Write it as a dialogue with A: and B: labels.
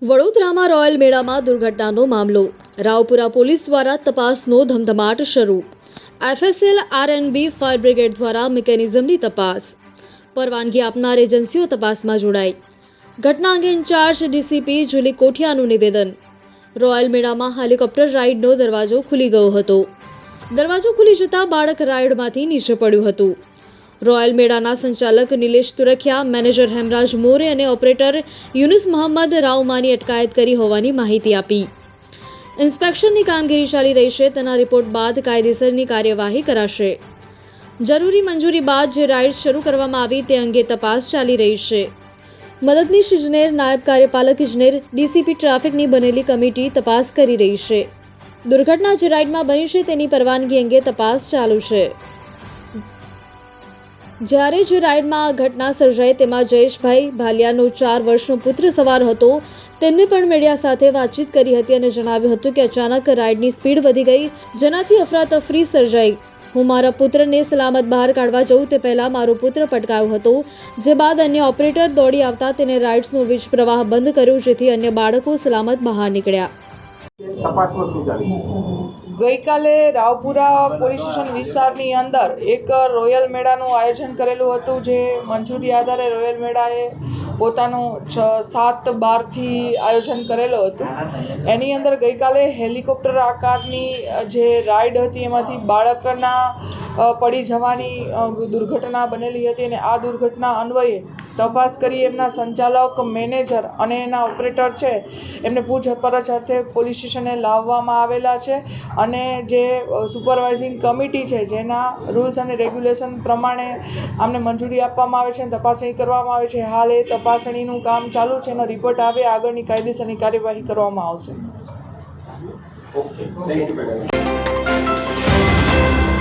A: વડોદરામાં રોયલ મેળામાં દુર્ઘટનાનો મામલો. રાવપુરા પોલીસ દ્વારા તપાસનો ધમધમાટ શરૂ. એફએસએલ આરએનબી ફાયર બ્રિગેડ દ્વારા મિકેનિઝમની તપાસ. પરવાનગી આપનાર એજન્સીઓ તપાસમાં જોડાઈ. ઘટના અંગે ઇન્ચાર્જ ડીસીપી જુલી કોઠિયાનું નિવેદન. રોયલ મેળામાં હેલિકોપ્ટર રાઇડનો દરવાજો ખુલી ગયો હતો. દરવાજો ખુલી જતાં બાળક રાઇડમાંથી નીચે પડ્યું હતું. રોયલ મેળાના સંચાલક નિલેશ તુરખિયા, મેનેજર હેમરાજ મોરે અને ઓપરેટર યુનુસ મોહમ્મદ રાઉમાની અટકાયત કરી હોવાની માહિતી આપી. ઇન્સ્પેક્શનની કામગીરી ચાલી રહી છે. તેના રિપોર્ટ બાદ કાયદેસરની કાર્યવાહી કરાશે. જરૂરી મંજૂરી બાદ જે રાઇડ શરૂ કરવામાં આવી તે અંગે તપાસ ચાલી રહી છે. મદદનીશ ઇજનેર, નાયબ કાર્યપાલક ઇજનેર, ડીસીપી ટ્રાફિકની બનેલી કમિટી તપાસ કરી રહી છે. દુર્ઘટના જે રાઇડમાં બની છે તેની પરવાનગી અંગે તપાસ ચાલુ છે. જ્યારે જે રાઇડમાં આ ઘટના સર્જાઈ તેમાં જયેશભાઈ ભાલિયાનો 4 વર્ષનો પુત્ર સવાર હતો. તેમને પણ મીડિયા સાથે વાતચીત કરી હતી અને જણાવ્યું હતું કે અચાનક રાઇડની સ્પીડ વધી ગઈ, જેનાથી અફરાતફરી સર્જાઈ. હું મારા પુત્રને સલામત બહાર કાઢવા જઉં તે પહેલાં મારો પુત્ર પટકાયો હતો, જે બાદ અન્ય ઓપરેટર દોડી આવતા તેને રાઇડ્સનો વીજ પ્રવાહ બંધ કર્યો, જેથી અન્ય બાળકો સલામત બહાર નીકળ્યા.
B: ગઈકાલે રાવપુરા પોલીસ સ્ટેશન વિસ્તારની અંદર એક રોયલ મેળાનું આયોજન કરેલું હતું, જે મંજૂરી આધારે રોયલ મેળાએ પોતાનું 7/12થી આયોજન કરેલું હતું. એની અંદર ગઈકાલે હેલિકોપ્ટર આકારની જે રાઇડ હતી એમાંથી બાળકના પડી જવાની દુર્ઘટના બનેલી હતી અને આ દુર્ઘટના અન્વયે તપાસ કરી એમના સંચાલક, મેનેજર અને એના ઓપરેટર છે એમને પૂછપરછ અર્થે પોલીસ સ્ટેશને લાવવામાં આવેલા છે અને જે સુપરવાઇઝિંગ કમિટી છે જેના રૂલ્સ અને રેગ્યુલેશન પ્રમાણે આમને મંજૂરી આપવામાં આવે છે અને તપાસણી કરવામાં આવે છે. હાલ એ તપાસણીનું કામ ચાલુ છે. એનો રિપોર્ટ આવે આગળની કાયદેસરની કાર્યવાહી કરવામાં આવશે.
C: Okay, thank you.